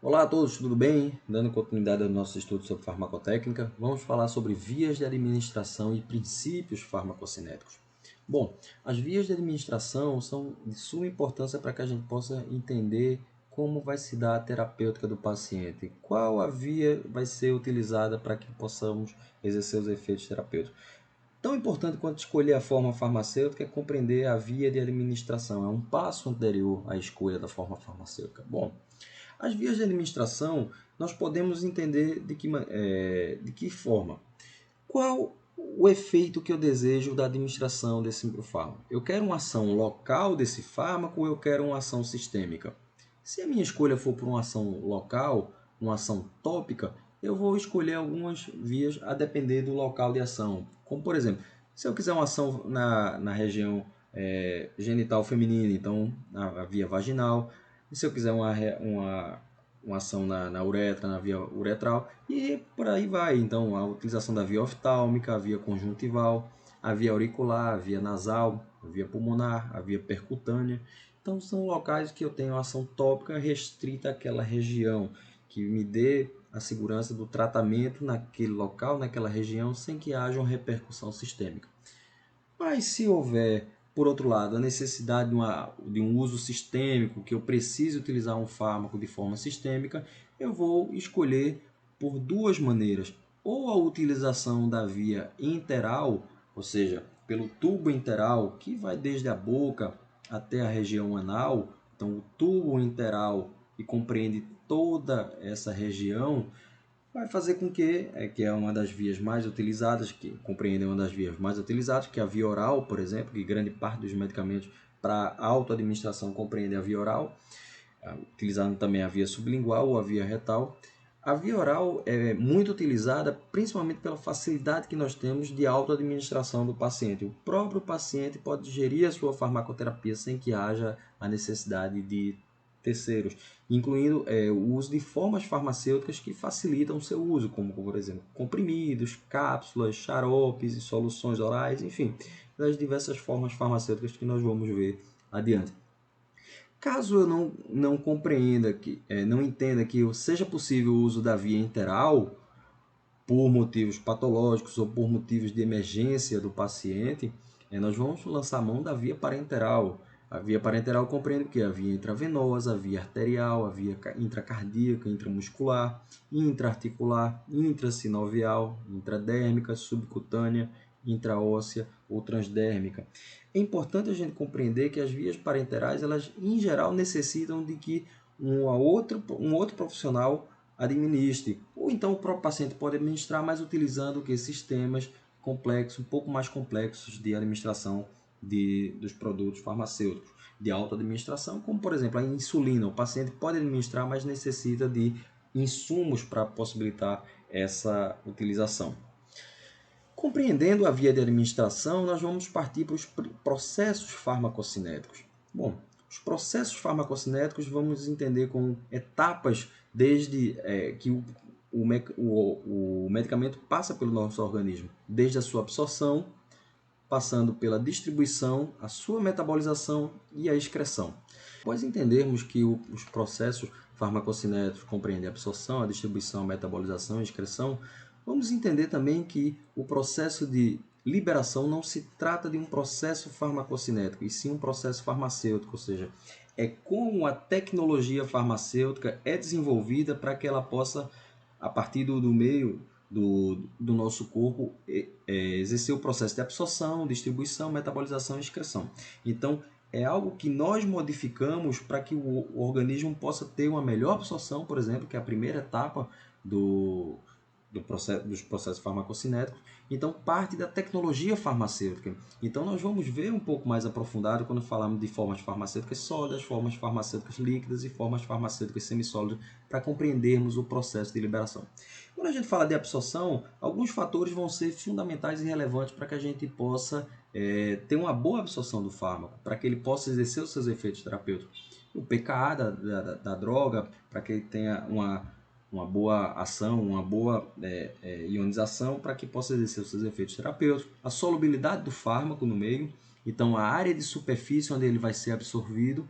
Olá a todos, tudo bem? Dando continuidade ao nosso estudo sobre farmacotécnica, vamos falar sobre vias de administração e princípios farmacocinéticos. Bom, as vias de administração são de suma importância para que a gente possa entender como vai se dar a terapêutica do paciente, qual a via vai ser utilizada para que possamos exercer os efeitos terapêuticos. Tão importante quanto escolher a forma farmacêutica é compreender a via de administração, é um passo anterior à escolha da forma farmacêutica. Bom, as vias de administração, nós podemos entender de que forma. Qual o efeito que eu desejo da administração desse fármaco? Eu quero uma ação local desse fármaco ou eu quero uma ação sistêmica? Se a minha escolha for por uma ação local, uma ação tópica, eu vou escolher algumas vias a depender do local de ação. Como, por exemplo, se eu quiser uma ação na região genital feminina, então a via vaginal. E se eu quiser uma ação na uretra, na via uretral, e por aí vai. Então, a utilização da via oftálmica, a via conjuntival, a via auricular, a via nasal, a via pulmonar, a via percutânea. Então, são locais que eu tenho ação tópica restrita àquela região, que me dê a segurança do tratamento naquele local, naquela região, sem que haja uma repercussão sistêmica. Mas se houver, por outro lado, a necessidade de um uso sistêmico, que eu precise utilizar um fármaco de forma sistêmica, eu vou escolher por duas maneiras. Ou a utilização da via interal, ou seja, pelo tubo interal, que vai desde a boca até a região anal. Então, o tubo interal, que compreende toda essa região, vai fazer com que é uma das vias mais utilizadas, que compreende uma das vias mais utilizadas, que é a via oral, por exemplo, que grande parte dos medicamentos para autoadministração compreende a via oral, utilizando também a via sublingual ou a via retal. A via oral é muito utilizada principalmente pela facilidade que nós temos de autoadministração do paciente. O próprio paciente pode gerir a sua farmacoterapia sem que haja a necessidade de terceiros, incluindo o uso de formas farmacêuticas que facilitam o seu uso, como, por exemplo, comprimidos, cápsulas, xaropes e soluções orais, enfim, das diversas formas farmacêuticas que nós vamos ver adiante. Caso eu não compreenda, não entenda que seja possível o uso da via interal por motivos patológicos ou por motivos de emergência do paciente, nós vamos lançar mão da via parenteral. A via parenteral compreende o que? A via intravenosa, a via arterial, a via intracardíaca, intramuscular, intraarticular, intrasinovial, intradérmica, subcutânea, intraóssea ou transdérmica. É importante a gente compreender que as vias parenterais, elas em geral necessitam de que um outro profissional administre. Ou então o próprio paciente pode administrar, mas utilizando sistemas complexos, um pouco mais complexos de administração dos produtos farmacêuticos, de autoadministração, como por exemplo a insulina. O paciente pode administrar, mas necessita de insumos para possibilitar essa utilização. Compreendendo a via de administração, nós vamos partir para os processos farmacocinéticos. Bom, os processos farmacocinéticos vamos entender como etapas desde que o medicamento passa pelo nosso organismo, desde a sua absorção, passando pela distribuição, a sua metabolização e a excreção. Após entendermos que os processos farmacocinéticos compreendem a absorção, a distribuição, a metabolização e a excreção, vamos entender também que o processo de liberação não se trata de um processo farmacocinético, e sim um processo farmacêutico, ou seja, é como a tecnologia farmacêutica é desenvolvida para que ela possa, a partir do meio do nosso corpo, exercer o processo de absorção, distribuição, metabolização e excreção. Então, é algo que nós modificamos para que o organismo possa ter uma melhor absorção, por exemplo, que é a primeira etapa dos processos farmacocinéticos. Então, parte da tecnologia farmacêutica. Então, nós vamos ver um pouco mais aprofundado quando falamos de formas farmacêuticas sólidas, formas farmacêuticas líquidas e formas farmacêuticas semissólidas, para compreendermos o processo de liberação. Quando a gente fala de absorção, alguns fatores vão ser fundamentais e relevantes para que a gente possa ter uma boa absorção do fármaco, para que ele possa exercer os seus efeitos terapêuticos. O pKa da droga, para que ele tenha uma boa ação, uma boa ionização, para que possa exercer os seus efeitos terapêuticos. A solubilidade do fármaco no meio, então a área de superfície onde ele vai ser absorvido,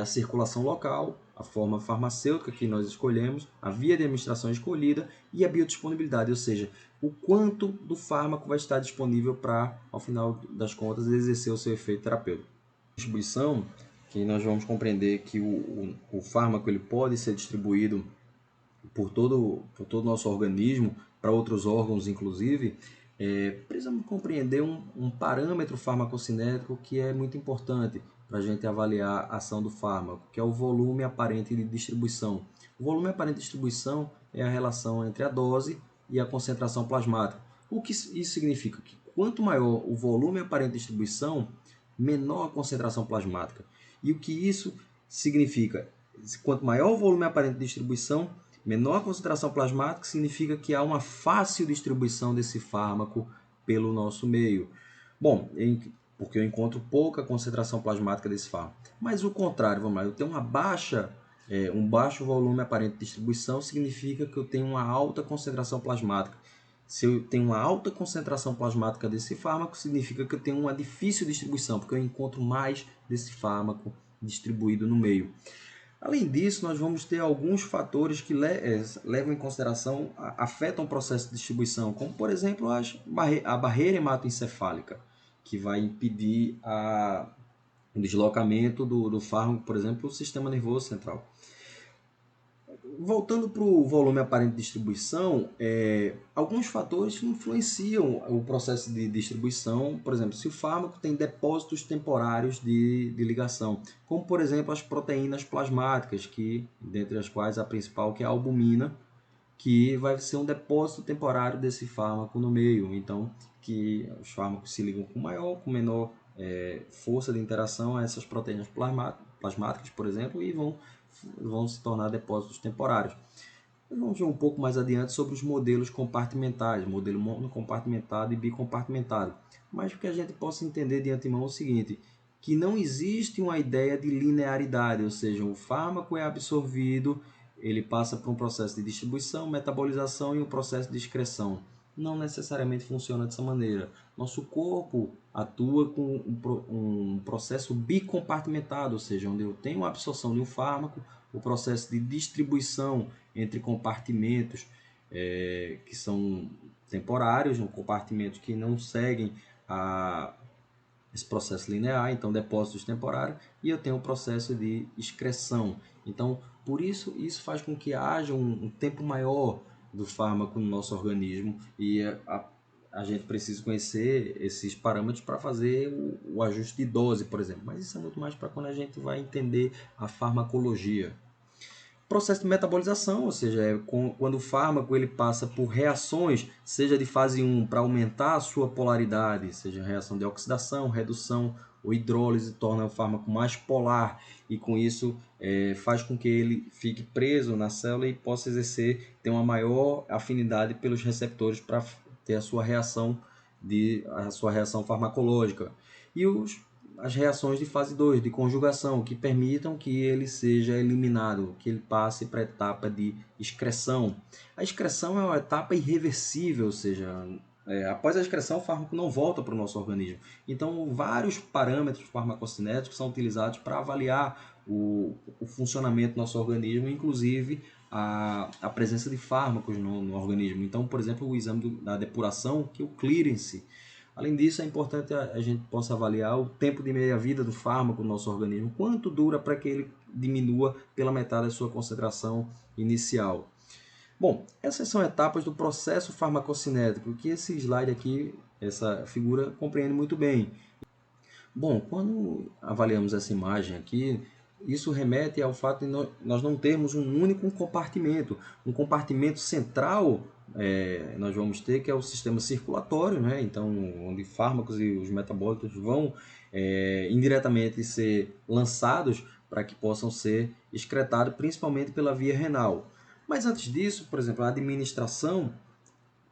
a circulação local, a forma farmacêutica que nós escolhemos, a via de administração escolhida e a biodisponibilidade, ou seja, o quanto do fármaco vai estar disponível para, ao final das contas, exercer o seu efeito terapêutico. Distribuição, que nós vamos compreender que o fármaco ele pode ser distribuído por todo o nosso organismo, para outros órgãos inclusive, precisamos compreender um parâmetro farmacocinético que é muito importante para a gente avaliar a ação do fármaco, que é o volume aparente de distribuição. O volume aparente de distribuição é a relação entre a dose e a concentração plasmática. O que isso significa? Que quanto maior o volume aparente de distribuição, menor a concentração plasmática. E o que isso significa? Quanto maior o volume aparente de distribuição, menor a concentração plasmática, significa que há uma fácil distribuição desse fármaco pelo nosso meio. Bom, porque eu encontro pouca concentração plasmática desse fármaco. Mas o contrário, vamos lá, eu tenho um baixo volume aparente de distribuição, significa que eu tenho uma alta concentração plasmática. Se eu tenho uma alta concentração plasmática desse fármaco, significa que eu tenho uma difícil distribuição, porque eu encontro mais desse fármaco distribuído no meio. Além disso, nós vamos ter alguns fatores que levam em consideração, afetam o processo de distribuição, como, por exemplo, a barreira hematoencefálica, que vai impedir o deslocamento do fármaco, por exemplo, no sistema nervoso central. Voltando para o volume aparente de distribuição, alguns fatores influenciam o processo de distribuição. Por exemplo, se o fármaco tem depósitos temporários de ligação, como por exemplo as proteínas plasmáticas, dentre as quais a principal que é a albumina, que vai ser um depósito temporário desse fármaco no meio. Então, que os fármacos se ligam com menor força de interação a essas proteínas plasmáticas, por exemplo, e vão se tornar depósitos temporários. Vamos ver um pouco mais adiante sobre os modelos compartimentais, modelo monocompartimentado e bicompartimentado. Mas para que a gente possa entender de antemão o seguinte, que não existe uma ideia de linearidade, ou seja, o fármaco é absorvido, ele passa por um processo de distribuição, metabolização e um processo de excreção. Não necessariamente funciona dessa maneira. Nosso corpo atua com um processo bicompartimentado, ou seja, onde eu tenho a absorção de um fármaco, o processo de distribuição entre compartimentos que são temporários, compartimentos que não seguem esse processo linear, então depósitos temporários, e eu tenho o processo de excreção. Então, por isso faz com que haja um tempo maior do fármaco no nosso organismo e a gente precisa conhecer esses parâmetros para fazer o ajuste de dose, por exemplo. Mas isso é muito mais para quando a gente vai entender a farmacologia. Processo de metabolização, ou seja, quando o fármaco ele passa por reações, seja de fase 1 para aumentar a sua polaridade, seja reação de oxidação, redução ou hidrólise, torna o fármaco mais polar e com isso faz com que ele fique preso na célula e possa ter uma maior afinidade pelos receptores para ter a sua reação farmacológica. E as reações de fase 2, de conjugação, que permitam que ele seja eliminado, que ele passe para a etapa de excreção. A excreção é uma etapa irreversível, ou seja, após a excreção o fármaco não volta para o nosso organismo. Então, vários parâmetros farmacocinéticos são utilizados para avaliar o funcionamento do nosso organismo, inclusive a presença de fármacos no organismo. Então, por exemplo, o exame da depuração, que é o clearance. Além disso, é importante a gente possa avaliar o tempo de meia-vida do fármaco no nosso organismo, quanto dura para que ele diminua pela metade da sua concentração inicial. Bom, essas são etapas do processo farmacocinético, que esse slide aqui, essa figura, compreende muito bem. Bom, quando avaliamos essa imagem aqui, isso remete ao fato de nós não termos um único compartimento. Um compartimento central nós vamos ter, que é o sistema circulatório, né? Então, onde fármacos e os metabólitos vão indiretamente ser lançados para que possam ser excretados, principalmente pela via renal. Mas antes disso, por exemplo, a administração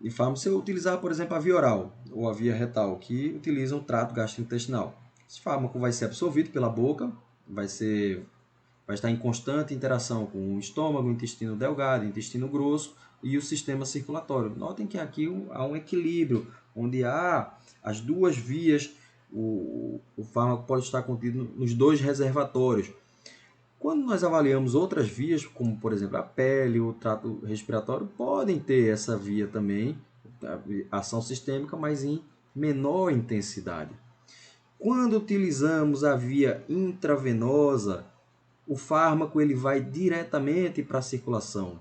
de fármacos, se eu utilizar, por exemplo, a via oral ou a via retal, que utilizam o trato gastrointestinal. Esse fármaco vai ser absorvido pela boca, vai estar em constante interação com o estômago, o intestino delgado, o intestino grosso e o sistema circulatório. Notem que aqui há um equilíbrio, onde há as duas vias, o fármaco pode estar contido nos dois reservatórios. Quando nós avaliamos outras vias, como por exemplo a pele, o trato respiratório, podem ter essa via também, a ação sistêmica, mas em menor intensidade. Quando utilizamos a via intravenosa, o fármaco ele vai diretamente para a circulação.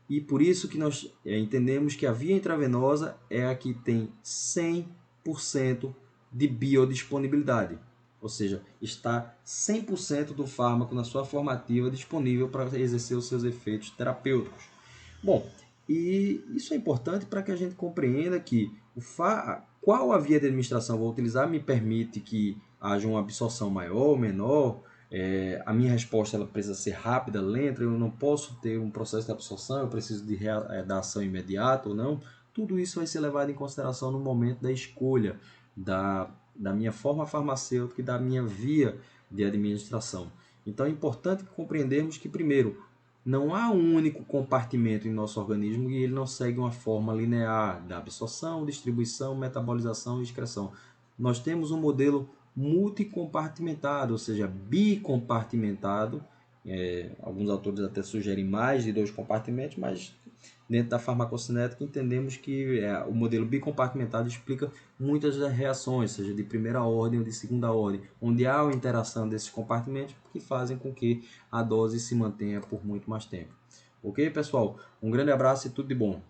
E por isso que nós entendemos que a via intravenosa é a que tem 100% de biodisponibilidade. Ou seja, está 100% do fármaco na sua formativa disponível para exercer os seus efeitos terapêuticos. Bom, e isso é importante para que a gente compreenda que qual a via de administração vou utilizar me permite que haja uma absorção maior ou menor. A minha resposta ela precisa ser rápida, lenta, eu não posso ter um processo de absorção, eu preciso da ação imediata ou não. Tudo isso vai ser levado em consideração no momento da escolha da minha forma farmacêutica e da minha via de administração. Então é importante compreendermos que, primeiro, não há um único compartimento em nosso organismo e ele não segue uma forma linear da absorção, distribuição, metabolização e excreção. Nós temos um modelo multicompartimentado, ou seja, bicompartimentado. Alguns autores até sugerem mais de 2 compartimentos, mas dentro da farmacocinética entendemos que o modelo bicompartimentado explica muitas das reações, seja de primeira ordem ou de segunda ordem, onde há uma interação desses compartimentos que fazem com que a dose se mantenha por muito mais tempo. Ok, pessoal? Um grande abraço e tudo de bom!